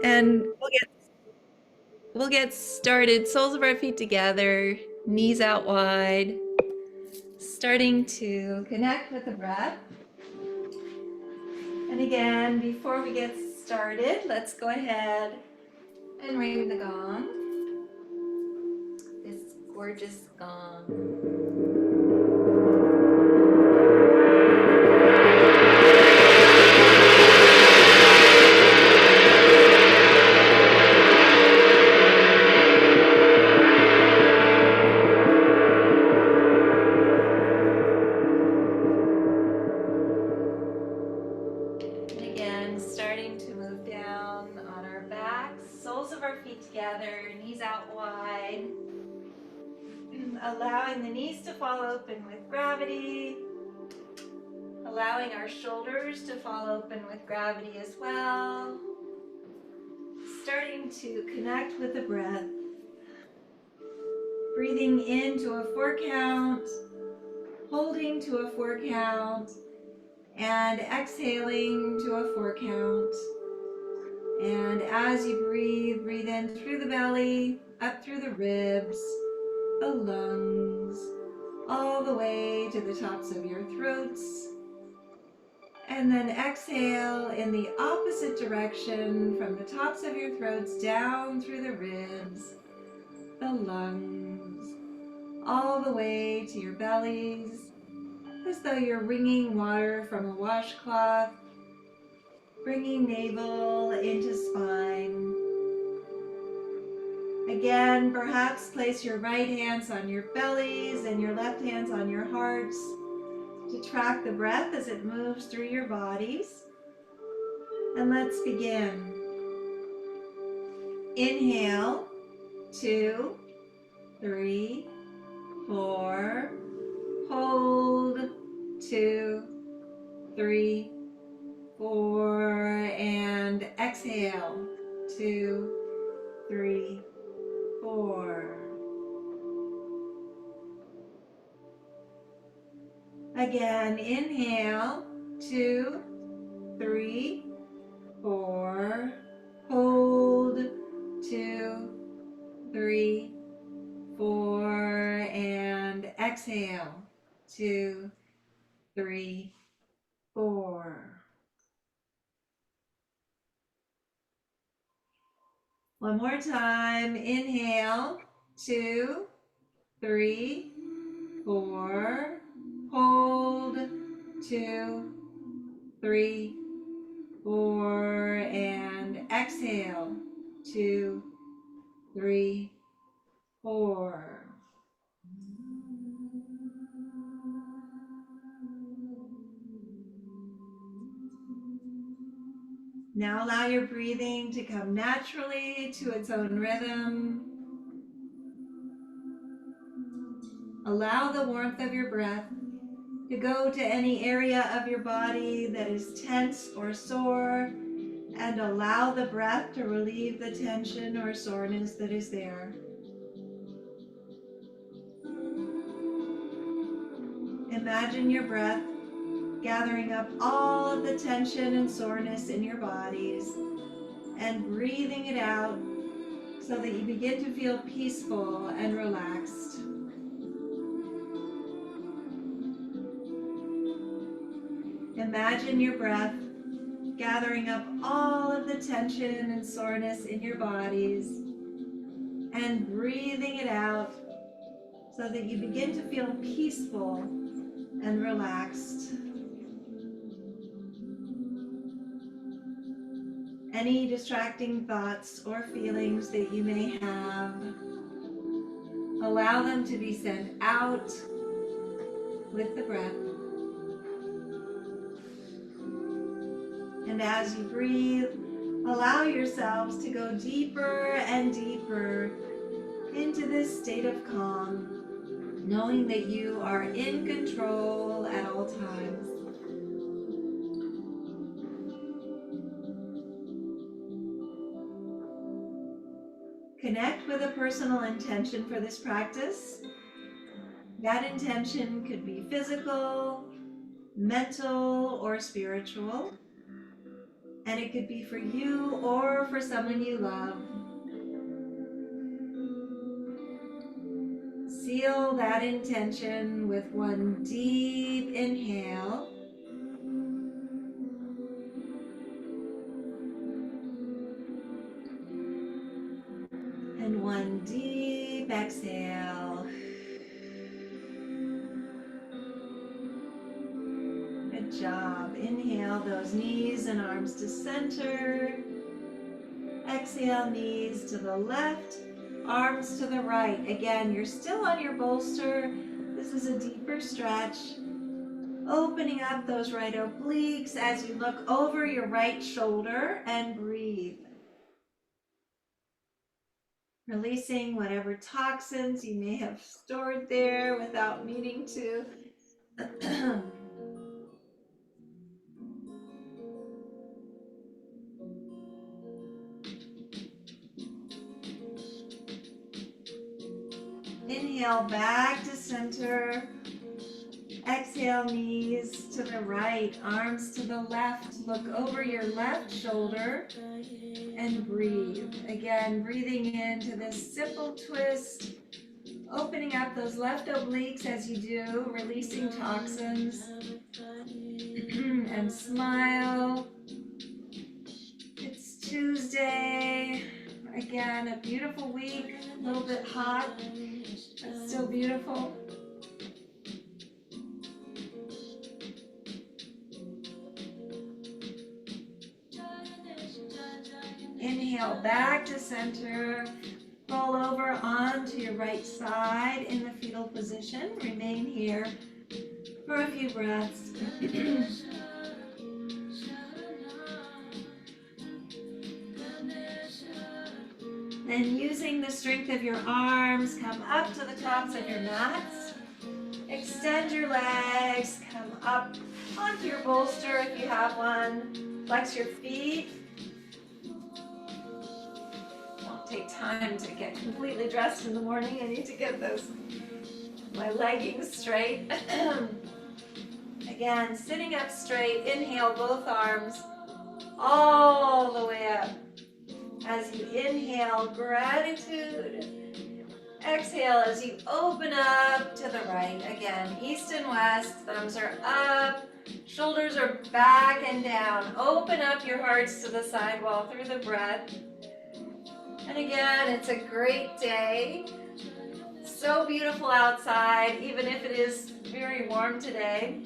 And we'll get started. Soles of our feet together, knees out wide, starting to connect with the breath. And again, before we get started, let's go ahead and ring the gong. This gorgeous gong. Starting to move down on our backs, soles of our feet together, knees out wide, allowing the knees to fall open with gravity, allowing our shoulders to fall open with gravity as well, starting to connect with the breath, breathing into a 4 count, holding to a 4 count, and exhaling to a 4 count. And as you breathe, breathe in through the belly, up through the ribs, the lungs, all the way to the tops of your throats. And then exhale in the opposite direction from the tops of your throats down through the ribs, the lungs, all the way to your bellies, as though you're wringing water from a washcloth, bringing navel into spine. Again, perhaps place your right hands on your bellies and your left hands on your hearts to track the breath as it moves through your bodies. And let's begin. Inhale, 2, 3, 4. Hold, 2, 3, 4. And exhale, 2, 3, 4. Again, inhale, 2, 3, 4. Hold, 2, 3, 4. And exhale, 2, 3, 4. One more time. Inhale, 2, 3, 4. Hold, 2, 3, 4. And exhale, 2, 3, 4. Now allow your breathing to come naturally to its own rhythm. Allow the warmth of your breath to go to any area of your body that is tense or sore, and allow the breath to relieve the tension or soreness that is there. Imagine your breath gathering up all of the tension and soreness in your bodies and breathing it out so that you begin to feel peaceful and relaxed. Imagine your breath gathering up all of the tension and soreness in your bodies and breathing it out so that you begin to feel peaceful and relaxed. Any distracting thoughts or feelings that you may have, allow them to be sent out with the breath. And as you breathe, allow yourselves to go deeper and deeper into this state of calm, knowing that you are in control at all times. Connect with a personal intention for this practice. That intention could be physical, mental, or spiritual. And it could be for you or for someone you love. Seal that intention with one deep inhale. And one deep exhale. Good job. Inhale those knees and arms to center. Exhale, knees to the left, arms to the right. Again, you're still on your bolster. This is a deeper stretch. Opening up those right obliques as you look over your right shoulder and breathe. Releasing whatever toxins you may have stored there without meaning to. Inhale back to center. Exhale, knees to the right, arms to the left. Look over your left shoulder and breathe. Again, breathing into this simple twist, opening up those left obliques as you do, releasing toxins. And smile. It's Tuesday. Again, a beautiful week, a little bit hot, but still beautiful. Inhale back to center. Roll over onto your right side in the fetal position. Remain here for a few breaths. Then using the strength of your arms, come up to the tops of your mats. Extend your legs, come up onto your bolster if you have one. Flex your feet. Don't take time to get completely dressed in the morning. I need to get my leggings straight. Again, sitting up straight. Inhale both arms all the way up. As you inhale, gratitude. Exhale as you open up to the right. Again, east and west, thumbs are up, shoulders are back and down. Open up your hearts to the side wall through the breath. And again, it's a great day. So beautiful outside, even if it is very warm today.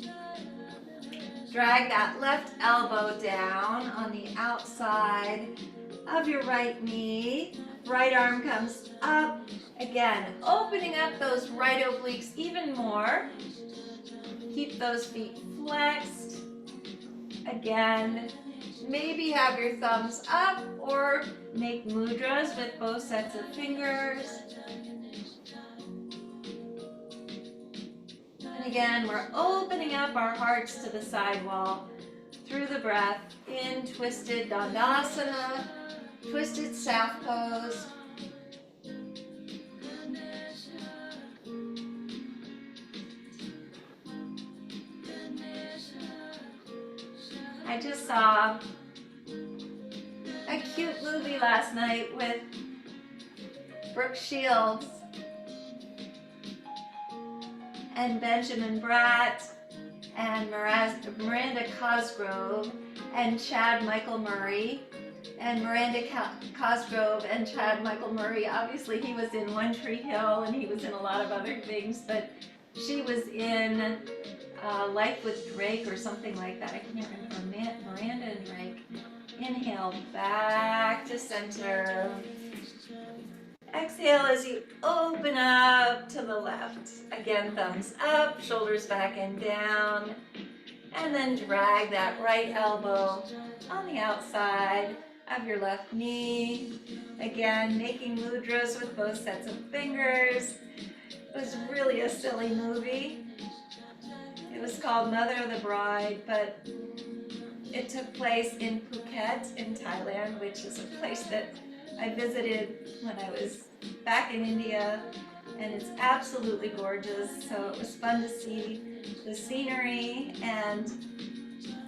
Drag that left elbow down on the outside of your right knee. Right arm comes up. Again, opening up those right obliques even more. Keep those feet flexed. Again, maybe have your thumbs up or make mudras with both sets of fingers. And again, we're opening up our hearts to the side wall through the breath in twisted Dandasana, twisted staff pose. I just saw a cute movie last night with Brooke Shields and Benjamin Bratt and Miranda Cosgrove and Chad Michael Murray. And Miranda Cosgrove and Chad Michael Murray, obviously he was in One Tree Hill and he was in a lot of other things, but she was in Life with Drake or something like that. I can't remember. Miranda and Drake. Inhale back to center. Exhale as you open up to the left. Again, thumbs up, shoulders back and down. And then drag that right elbow on the outside of your left knee. Again, making mudras with both sets of fingers. It was really a silly movie. It was called Mother of the Bride, but it took place in Phuket in Thailand, which is a place that I visited when I was back in India, and it's absolutely gorgeous. So it was fun to see the scenery and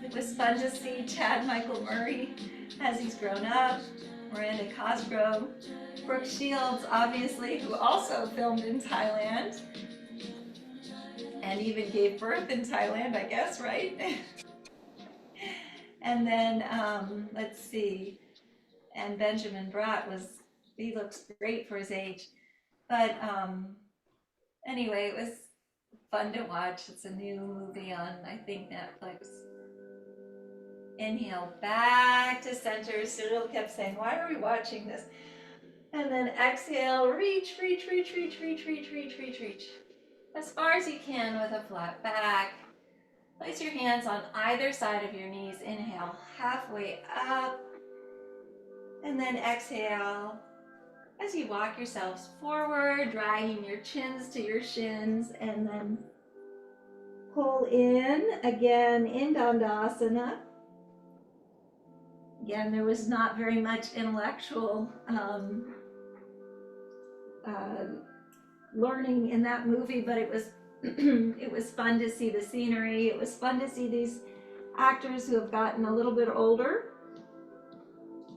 the It was fun to see Chad Michael Murray as he's grown up. Miranda Cosgrove, Brooke Shields, obviously, who also filmed in Thailand and even gave birth in Thailand, I guess, right? And then, let's see, and Benjamin Bratt he looks great for his age. But anyway, it was fun to watch. It's a new movie on, I think, Netflix. Inhale back to center. Cyril kept saying, why are we watching this? And then exhale, reach, reach, reach, reach, reach, reach, reach, reach, reach. As far as you can with a flat back. Place your hands on either side of your knees. Inhale, halfway up. And then exhale as you walk yourselves forward, dragging your chins to your shins, and then pull in again in Dandasana. Again, there was not very much intellectual learning in that movie, but it was it was fun to see the scenery. It was fun to see these actors who have gotten a little bit older.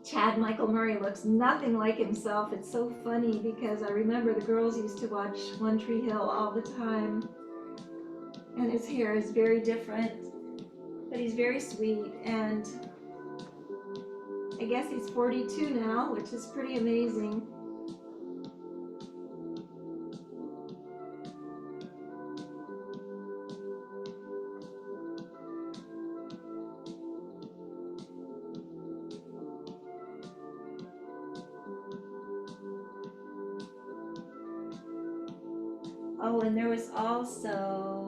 Chad Michael Murray looks nothing like himself. It's so funny because I remember the girls used to watch One Tree Hill all the time, and his hair is very different, but he's very sweet, and I guess he's 42 now, which is pretty amazing. Oh, and there was also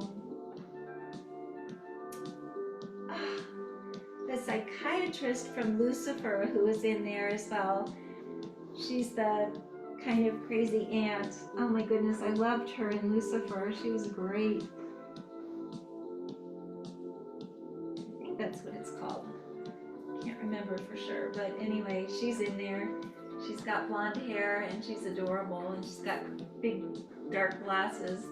the psychiatrist from Lucifer who was in there as well. She's the kind of crazy aunt. Oh my goodness, I loved her in Lucifer. She was great. I think that's what it's called. Can't remember for sure, but anyway, she's in there. She's got blonde hair and she's adorable, and she's got big dark glasses.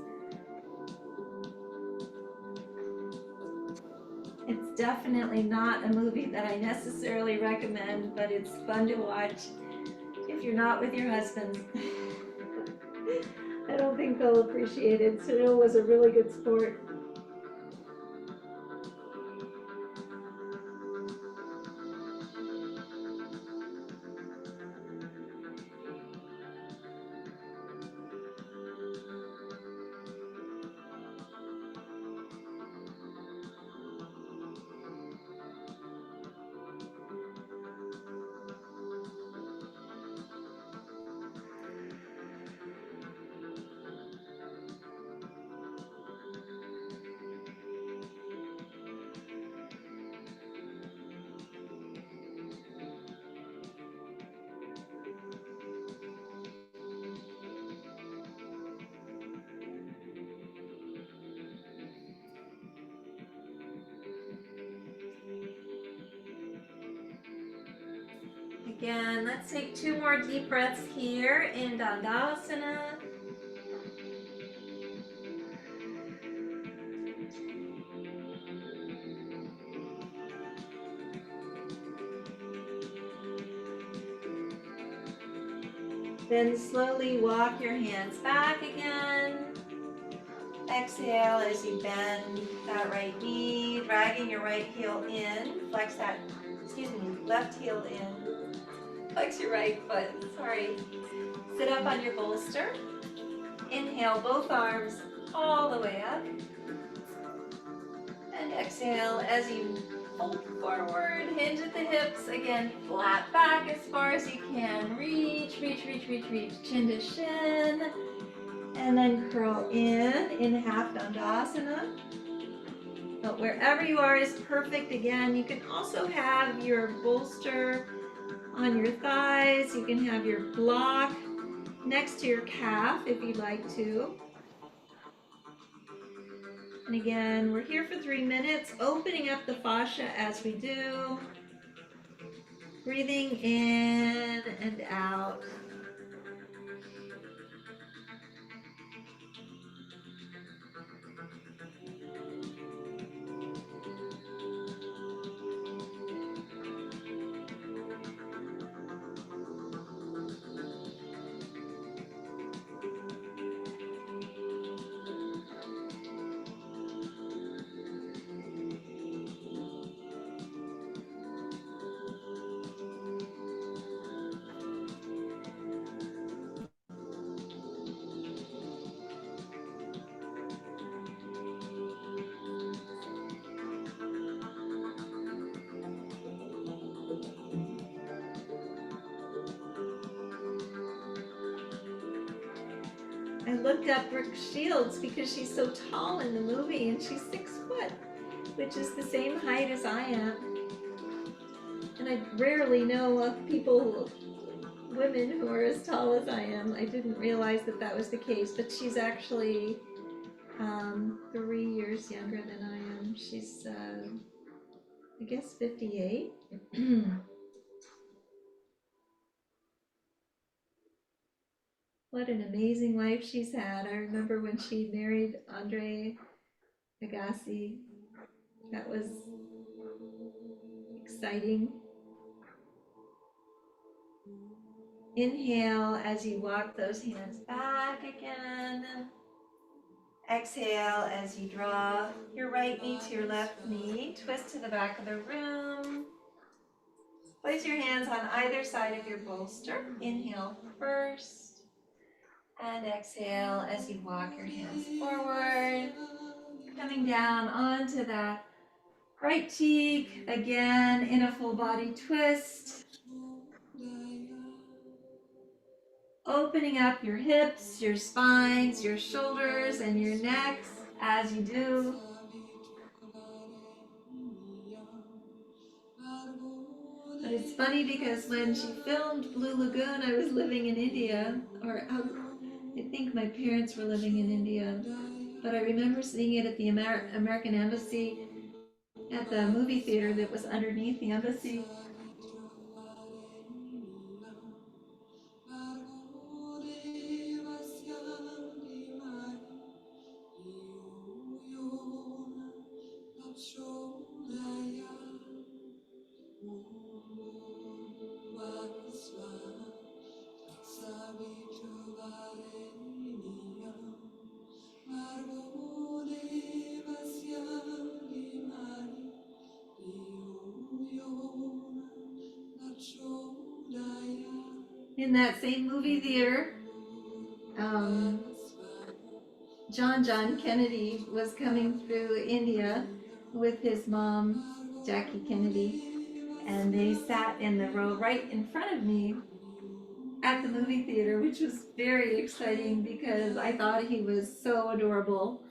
It's definitely not a movie that I necessarily recommend, but it's fun to watch if you're not with your husband. I don't think they'll appreciate it. Cyril was a really good sport. Again, let's take 2 more deep breaths here in Dandasana. Then slowly walk your hands back again. Exhale as you bend that right knee, dragging your right heel in. Flex that, left heel in. Flex your right foot, sorry. Sit up on your bolster. Inhale both arms all the way up. And exhale as you fold forward, hinge at the hips. Again, flat back as far as you can. Reach, reach, reach, reach, reach. Chin to shin. And then curl in half Dandasana. But wherever you are is perfect. Again, you can also have your bolster on your thighs. You can have your block next to your calf if you'd like to. And again, we're here for 3 minutes, opening up the fascia as we do. Breathing in and out. I looked up Brooke Shields because she's so tall in the movie, and she's 6 foot, which is the same height as I am. And I rarely know of people, women who are as tall as I am. I didn't realize that that was the case, but she's actually 3 years younger than I am. She's, I guess, 58. What an amazing life she's had. I remember when she married Andre Agassi. That was exciting. Inhale as you walk those hands back again. Exhale as you draw your right knee to your left knee. Twist to the back of the room. Place your hands on either side of your bolster. Inhale first. And exhale as you walk your hands forward. Coming down onto that right cheek. Again in a full body twist. Opening up your hips, your spines, your shoulders, and your necks as you do. But it's funny because when she filmed Blue Lagoon, I was living in India, or I think my parents were living in India. But I remember seeing it at the American Embassy at the movie theater that was underneath the embassy. In that same movie theater, John Kennedy was coming through India with his mom, Jackie Kennedy, and they sat in the row right in front of me at the movie theater, which was very exciting because I thought he was so adorable,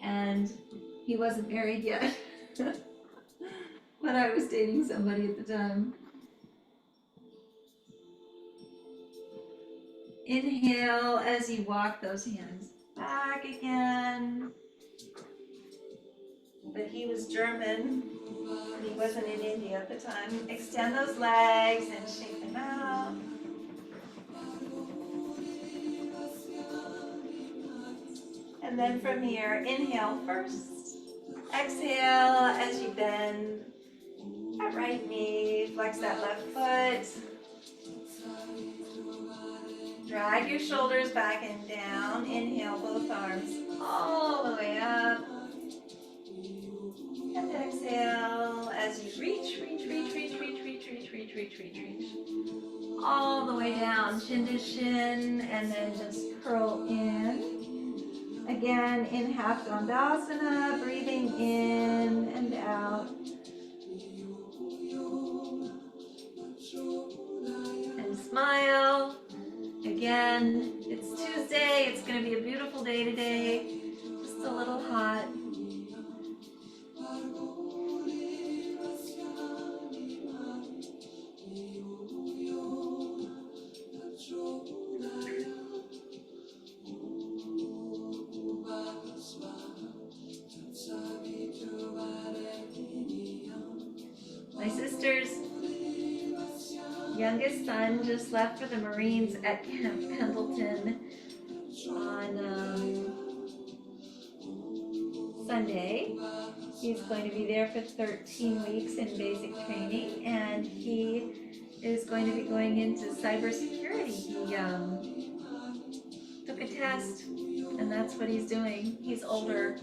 and he wasn't married yet, but I was dating somebody at the time. Inhale as you walk those hands back again. But he was German, and he wasn't in India at the time. Extend those legs and shake them out. And then from here, inhale first. Exhale as you bend that right knee, flex that left foot. Drag your shoulders back and down. Inhale both arms all the way up. And exhale as you reach. All the way down, chin to shin, and then just curl in. Again, in half Dandasana, breathing in and out. And smile. Again, it's Tuesday. It's going to be a beautiful day today. Just a little hot. My sister's youngest son just left for the Marines at Camp Pendleton on Sunday. He's going to be there for 13 weeks in basic training, and he is going to be going into cybersecurity. He took a test, and that's what he's doing. He's older,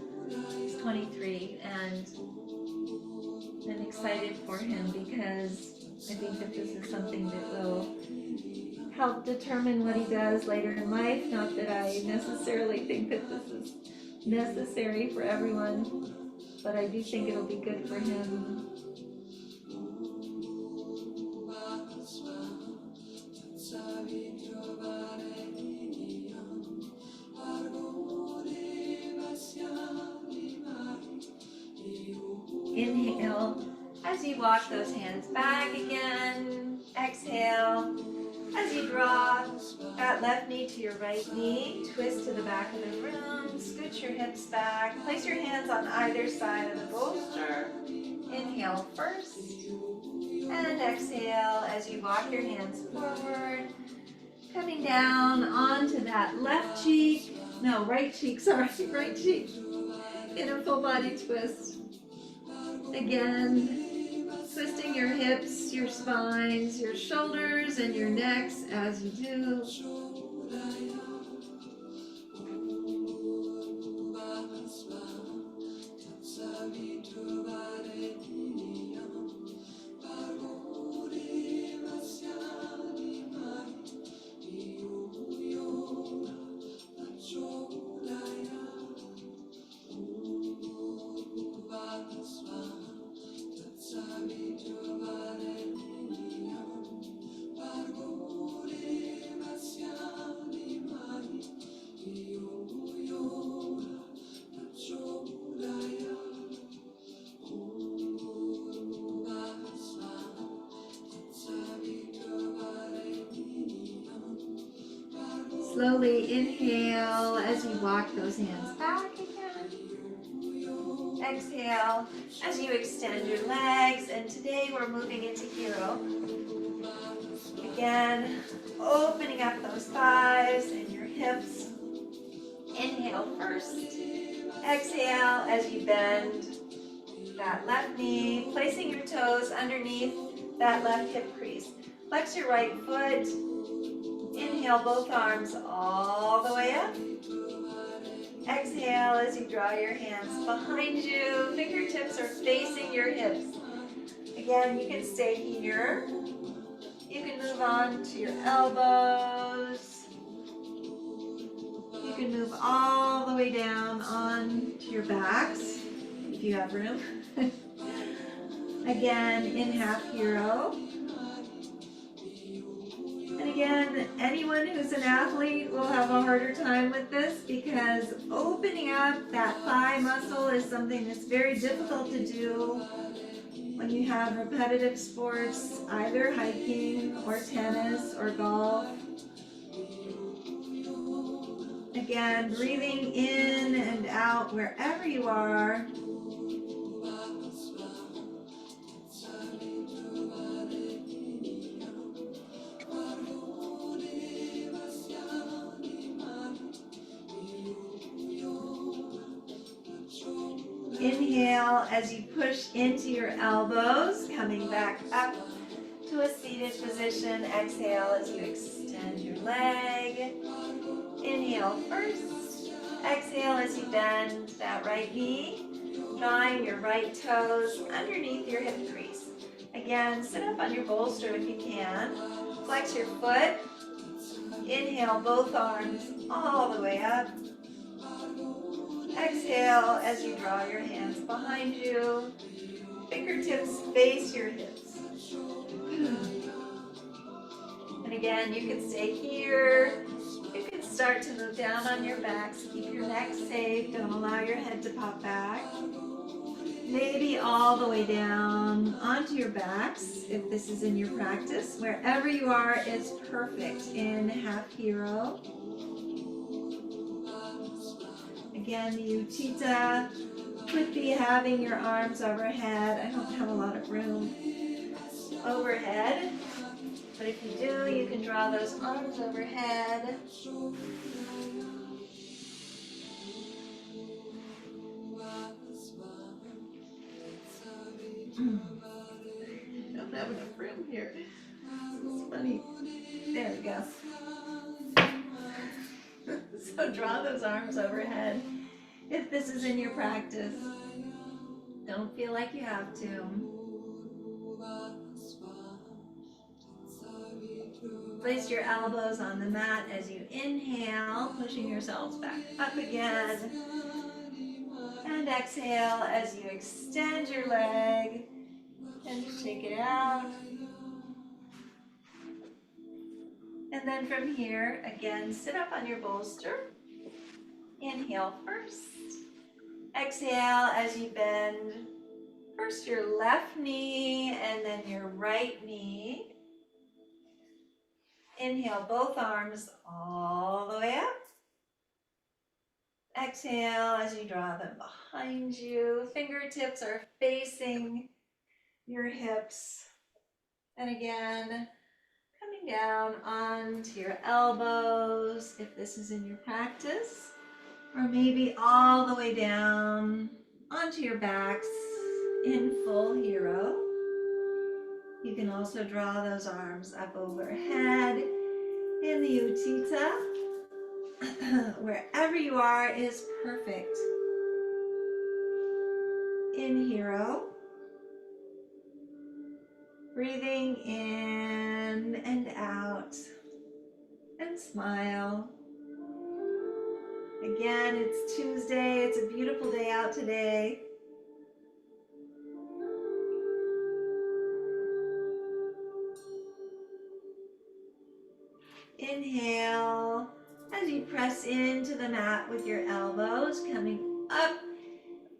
he's 23, and I'm excited for him because I think that this is something that will help determine what he does later in life. Not that I necessarily think that this is necessary for everyone, but I do think it'll be good for him. As you walk those hands back again, exhale. As you draw that left knee to your right knee, twist to the back of the room, scoot your hips back, place your hands on either side of the bolster. Inhale first, and exhale as you walk your hands forward, coming down onto that left cheek, no, right cheek, sorry, right cheek, in a full body twist. Again, twisting your hips, your spines, your shoulders, and your necks as you do. Slowly inhale as you walk those hands back again. Exhale as you extend your legs, and today we're moving into hero. Again, opening up those thighs and your hips. Inhale first. Exhale as you bend that left knee, placing your toes underneath that left hip crease. Flex your right foot. Inhale both arms all the way up. Exhale as you draw your hands behind you. Fingertips are facing your hips. Again, you can stay here. You can move on to your elbows. You can move all the way down on to your backs if you have room. Again, in half hero. And again, anyone who's an athlete will have a harder time with this because opening up that thigh muscle is something that's very difficult to do when you have repetitive sports, either hiking or tennis or golf. Again, breathing in and out wherever you are. Inhale as you push into your elbows, coming back up to a seated position. Exhale as you extend your leg. Inhale first. Exhale as you bend that right knee, drawing your right toes underneath your hip crease. Again, sit up on your bolster if you can. Flex your foot. Inhale both arms all the way up. Exhale as you draw your hands behind you. Fingertips face your hips. And again, you can stay here. You can start to move down on your backs. Keep your neck safe. Don't allow your head to pop back. Maybe all the way down onto your backs if this is in your practice. Wherever you are is perfect in half hero. Again, you Utthita could be having your arms overhead. I don't have a lot of room overhead, but if you do, you can draw those arms overhead. I don't have enough room here. It's funny. There we go. So draw those arms overhead if this is in your practice. Don't feel like you have to. Place your elbows on the mat as you inhale, pushing yourselves back up again. And exhale as you extend your leg and shake it out. And then from here, again, sit up on your bolster. Inhale first. Exhale as you bend First your left knee and then your right knee. Inhale, both arms all the way up. Exhale as you draw them behind you. Fingertips are facing your hips. And again, coming down onto your elbows if this is in your practice. Or maybe all the way down onto your backs in full hero. You can also draw those arms up overhead in the Utthita. Wherever you are is perfect. In hero. Breathing in and out. And smile. Again, it's Tuesday. It's a beautiful day out today. Inhale as you press into the mat with your elbows, coming up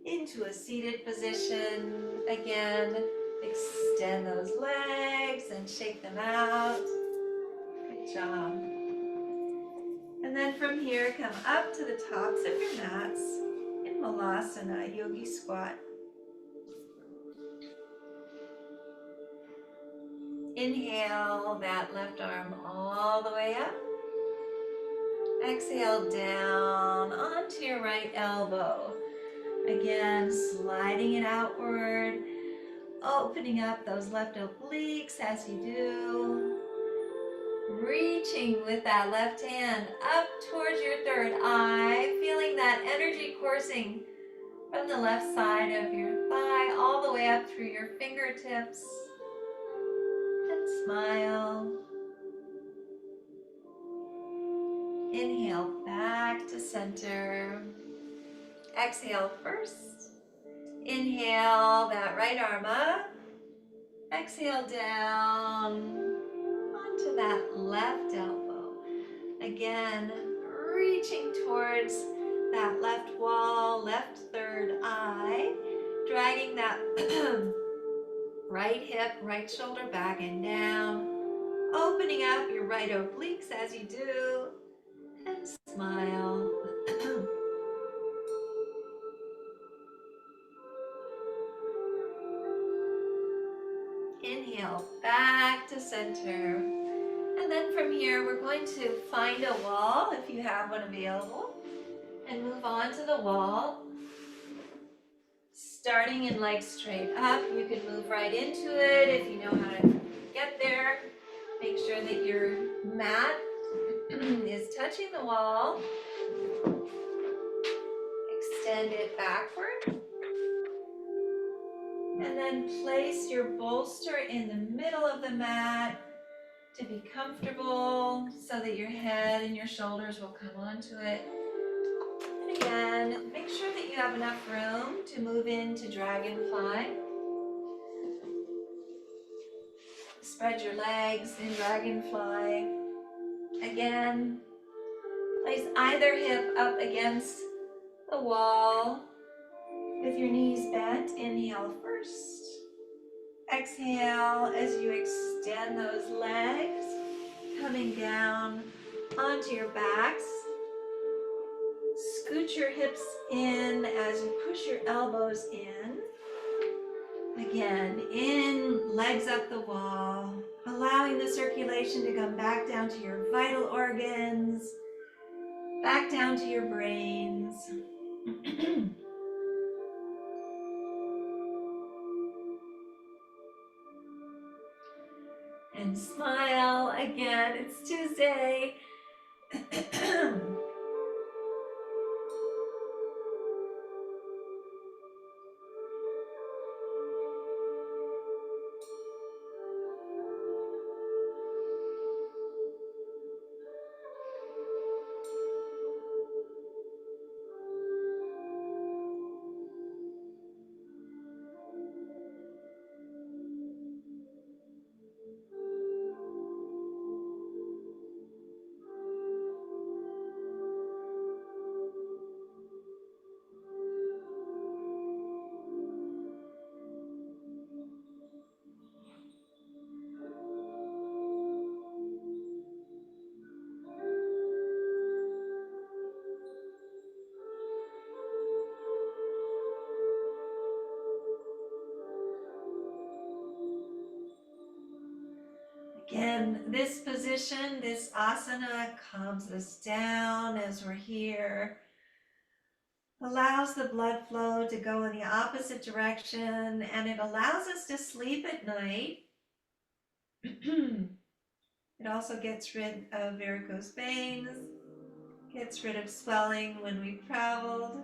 into a seated position. Again, extend those legs and shake them out. Good job. And then from here, come up to the tops of your mats in Malasana, Yogi Squat. Inhale that left arm all the way up. Exhale down onto your right elbow. Again, sliding it outward, opening up those left obliques as you do. Reaching with that left hand up towards your third eye, feeling that energy coursing from the left side of your thigh all the way up through your fingertips. And smile. Inhale back to center. Exhale first. Inhale that right arm up. Exhale down onto that left elbow. Again, reaching towards that left wall, left third eye. Dragging that right hip, right shoulder back and down. Opening up your right obliques as you do. And smile. Inhale back to center. And then from here, we're going to find a wall if you have one available. And move on to the wall. Starting in legs straight up, you can move right into it if you know how to get there. Make sure that your mat is touching the wall. Extend it backward. And then place your bolster in the middle of the mat to be comfortable so that your head and your shoulders will come onto it. And again, make sure that you have enough room to move into dragonfly. Spread your legs in dragonfly. Again, place either hip up against the wall with your knees bent. Inhale first. Exhale as you extend those legs, coming down onto your backs. Scoot your hips in as you push your elbows in. Again, in, legs up the wall, allowing the circulation to come back down to your vital organs, back down to your brains. And smile again, it's Tuesday. In this position, this asana calms us down as we're here, allows the blood flow to go in the opposite direction, and it allows us to sleep at night. It also gets rid of varicose veins, gets rid of swelling when we've traveled.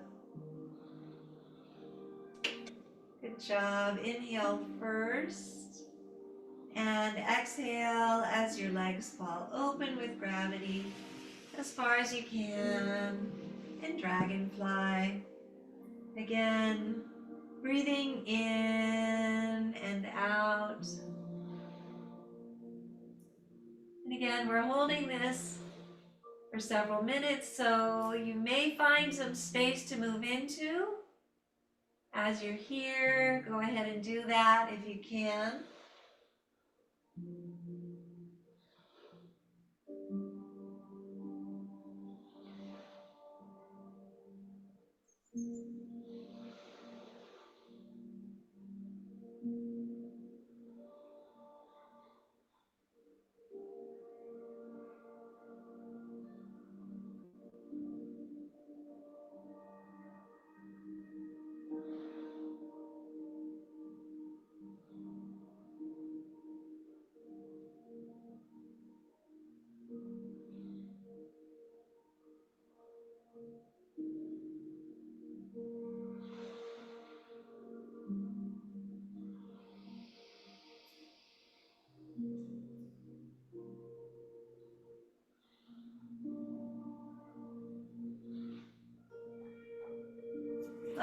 Good job. Inhale first and exhale as your legs fall open with gravity as far as you can in dragonfly. Again, breathing in and out. And again, we're holding this for several minutes, so you may find some space to move into. As you're here, go ahead and do that if you can.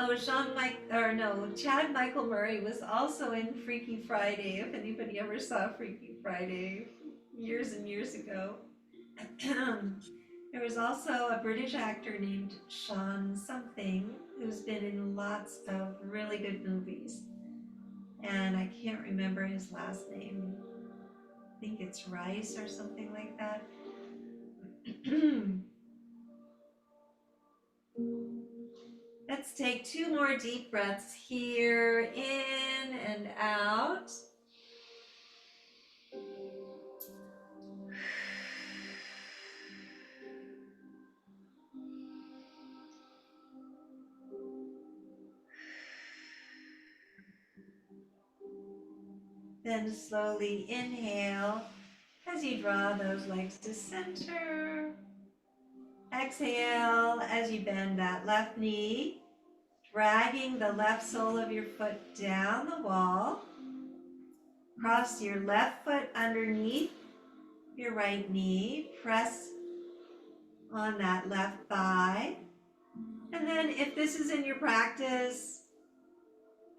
Oh, Chad Michael Murray was also in Freaky Friday, if anybody ever saw Freaky Friday years and years ago. There was also a British actor named Sean something who's been in lots of really good movies. And I can't remember his last name. I think it's Rice or something like that. Let's take 2 more deep breaths here, in and out. Then slowly inhale as you draw those legs to center. Exhale as you bend that left knee, dragging the left sole of your foot down the wall. Cross your left foot underneath your right knee. Press on that left thigh. And then if this is in your practice,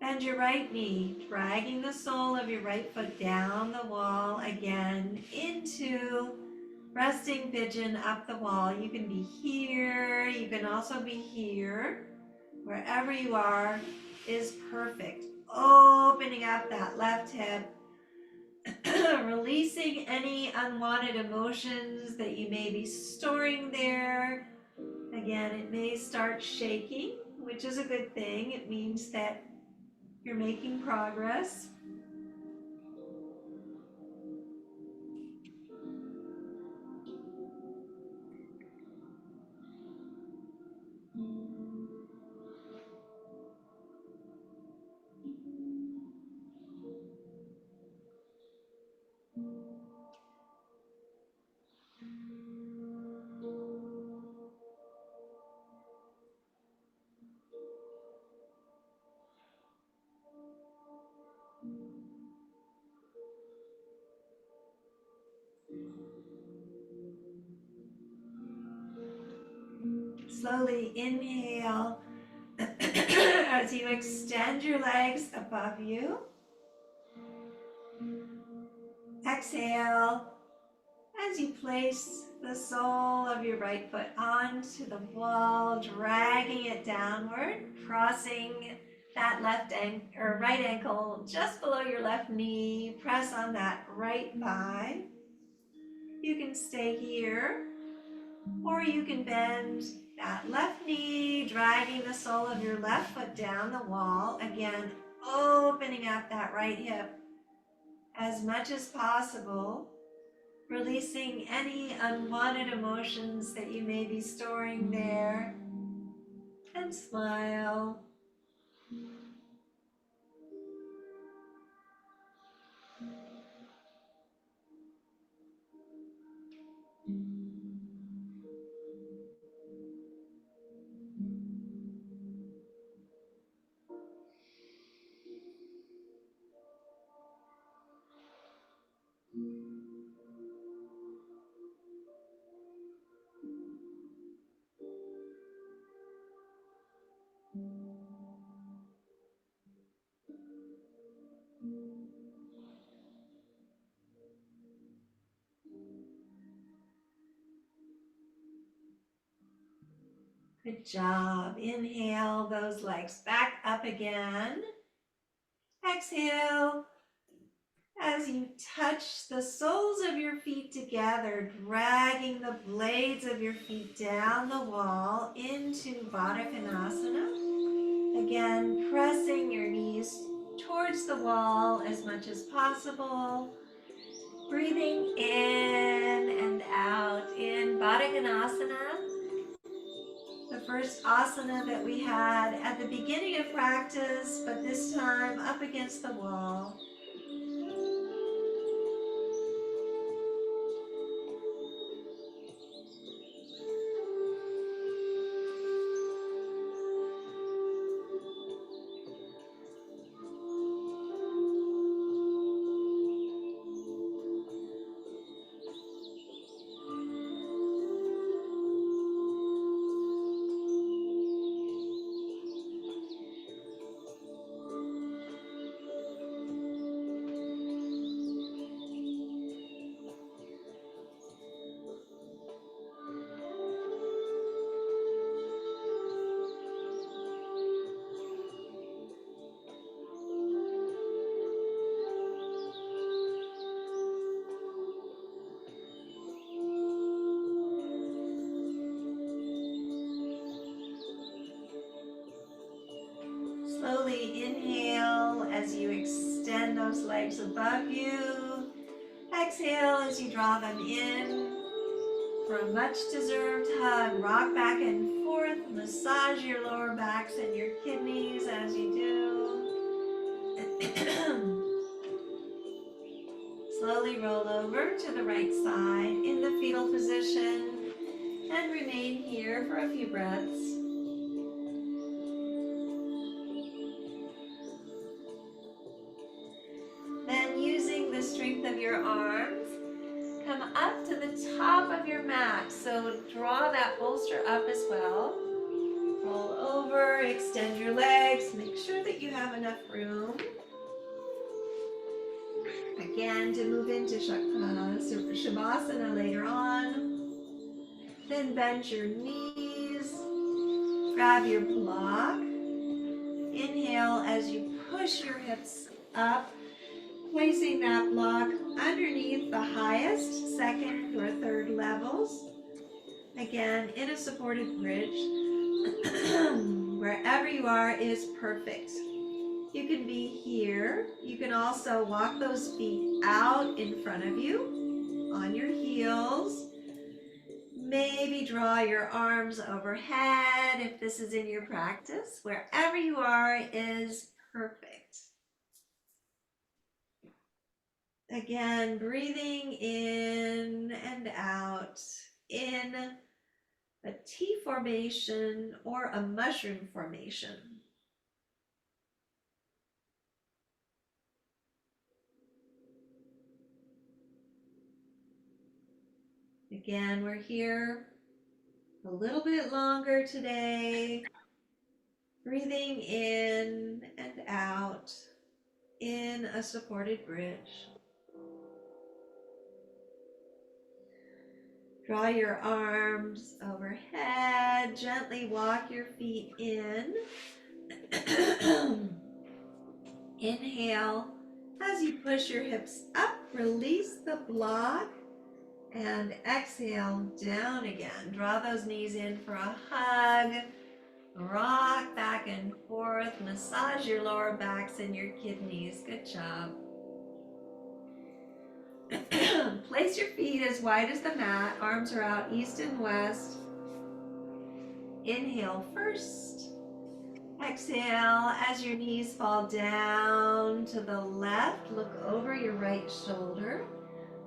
bend your right knee, dragging the sole of your right foot down the wall again into resting pigeon up the wall. You can be here, you can also be here. Wherever you are is perfect. Opening up that left hip, releasing any unwanted emotions that you may be storing there. Again, it may start shaking, which is a good thing. It means that you're making progress. Slowly inhale as you extend your legs above you. Exhale as you place the sole of your right foot onto the wall, dragging it downward, crossing that right ankle just below your left knee. Press on that right thigh. You can stay here, or you can bend that left knee, dragging the sole of your left foot down the wall. Again, opening up that right hip as much as possible. releasing any unwanted emotions that you may be storing there, and smile. Good job. Inhale those legs back up again. Exhale as you touch the soles of your feet together, dragging the blades of your feet down the wall into Baddha Konasana. Again, pressing your knees towards the wall as much as possible. Breathing in and out in Baddha Konasana. The first asana that we had at the beginning of practice, but this time up against the wall. Slowly inhale as you extend those legs above you. Exhale as you draw them in for a much deserved hug. Rock back and forth, massage your lower backs and your kidneys as you do. Slowly roll over to the right side in the fetal position and remain here for a few breaths. Then using the strength of your arms, come up to the top of your mat. So draw that bolster up as well. Roll over, extend your legs, make sure that you have enough room. Again, to move into Shavasana later on. Then bend your knees, grab your block. Inhale as you push your hips up, placing that block underneath the highest, second or third levels. Again, in a supported bridge. Wherever you are is perfect. You can be here. You can also walk those feet out in front of you on your heels. Maybe draw your arms overhead if this is in your practice. Wherever you are is perfect. Again, breathing in and out in a T formation or a mushroom formation. Again, we're here a little bit longer today. Breathing in and out in a supported bridge. Draw your arms overhead. Gently walk your feet in. Inhale. As you push your hips up, release the block. And exhale, down again. Draw those knees in for a hug. Rock back and forth. Massage your lower backs and your kidneys. Good job. Place your feet as wide as the mat. Arms are out east and west. Inhale first. Exhale as your knees fall down to the left. Look over your right shoulder.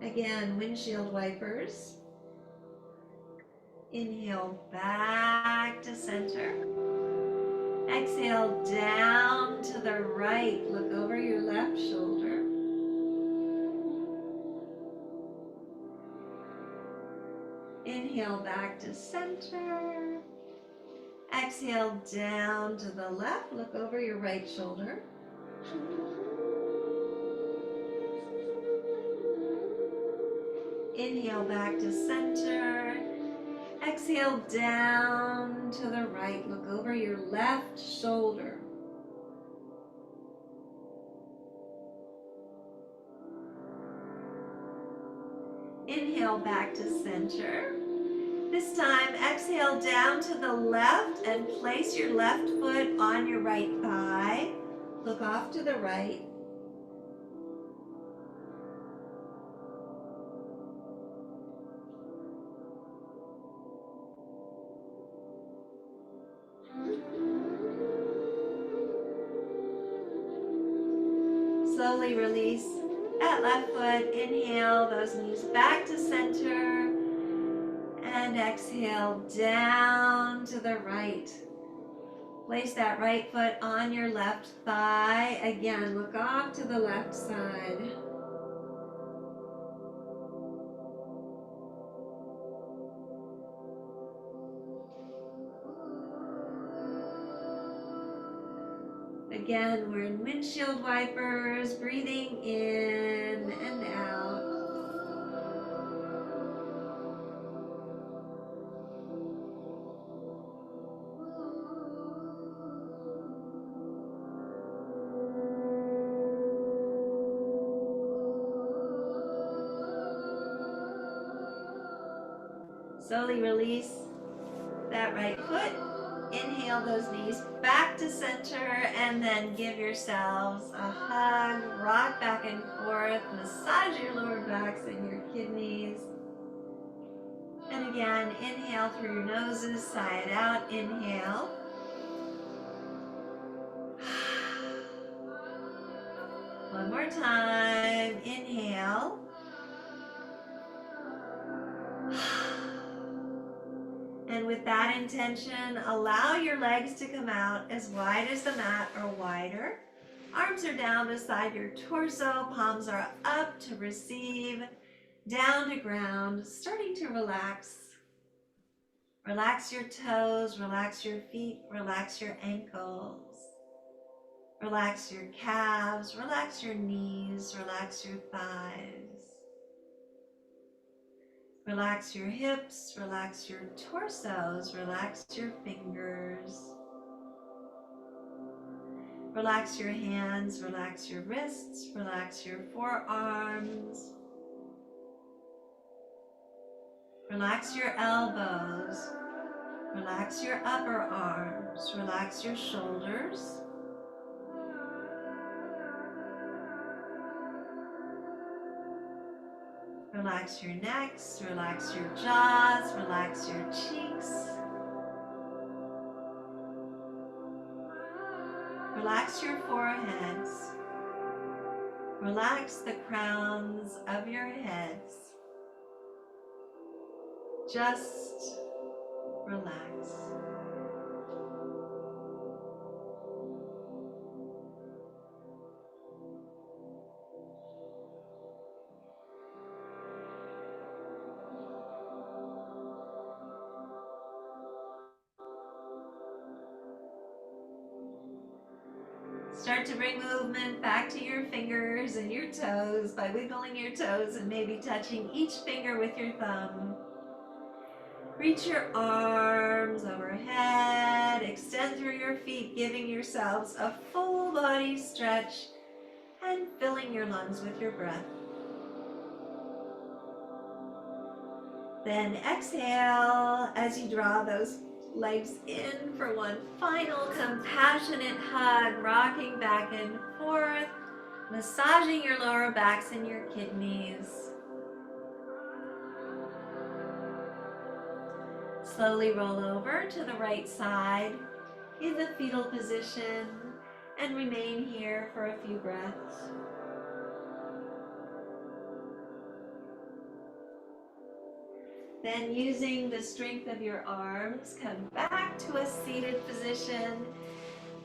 Again, windshield wipers. Inhale back to center. Exhale down to the right. Look over your left shoulder. Inhale back to center. Exhale down to the left. Look over your right shoulder. Inhale back to center. Exhale down to the right. Look over your left shoulder. Inhale back to center. This time, exhale down to the left and place your left foot on your right thigh. Look off to the right. Slowly release that left foot. Inhale those knees back to center. And exhale down to the right. Place that right foot on your left thigh. Again, look off to the left side. Again, we're in windshield wipers, breathing in and out. Slowly release that right foot. Inhale those knees back to center and then give yourselves a hug. Rock back and forth. Massage your lower backs and your kidneys. And again, inhale through your noses, sigh it out. Inhale. One more time. Inhale. And with that intention, allow your legs to come out as wide as the mat or wider. Arms are down beside your torso, palms are up to receive, down to ground, starting to relax. Relax your toes, relax your feet, relax your ankles. Relax your calves, relax your knees, relax your thighs. Relax your hips, relax your torsos, relax your fingers. Relax your hands, relax your wrists, relax your forearms. Relax your elbows, relax your upper arms, relax your shoulders. Relax your necks, relax your jaws, relax your cheeks. Relax your foreheads. Relax the crowns of your heads. Just relax. Start to bring movement back to your fingers and your toes by wiggling your toes and maybe touching each finger with your thumb. Reach your arms overhead, extend through your feet, giving yourselves a full body stretch and filling your lungs with your breath. Then exhale as you draw those legs in for one final compassionate hug, rocking back and forth, massaging your lower backs and your kidneys. Slowly roll over to the right side in the fetal position and remain here for a few breaths. Then using the strength of your arms, come back to a seated position,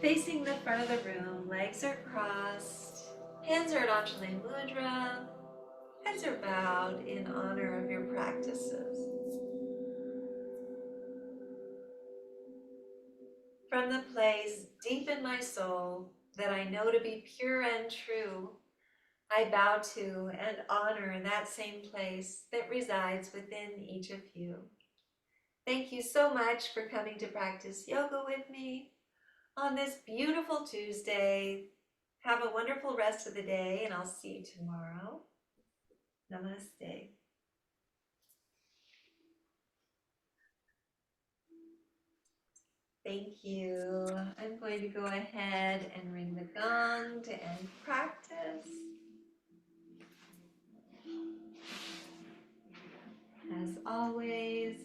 facing the front of the room. Legs are crossed, hands are at Anjali Mudra, heads are bowed in honor of your practices. From the place deep in my soul that I know to be pure and true, I bow to and honor that same place that resides within each of you. Thank you so much for coming to practice yoga with me on this beautiful Tuesday. Have a wonderful rest of the day, and I'll see you tomorrow. Namaste. Thank you. I'm going to go ahead and ring the gong to end practice. As always,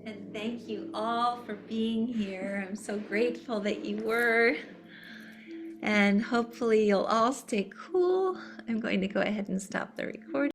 and thank you all for being here. I'm so grateful that you were. And hopefully you'll all stay cool. I'm going to go ahead and stop the recording.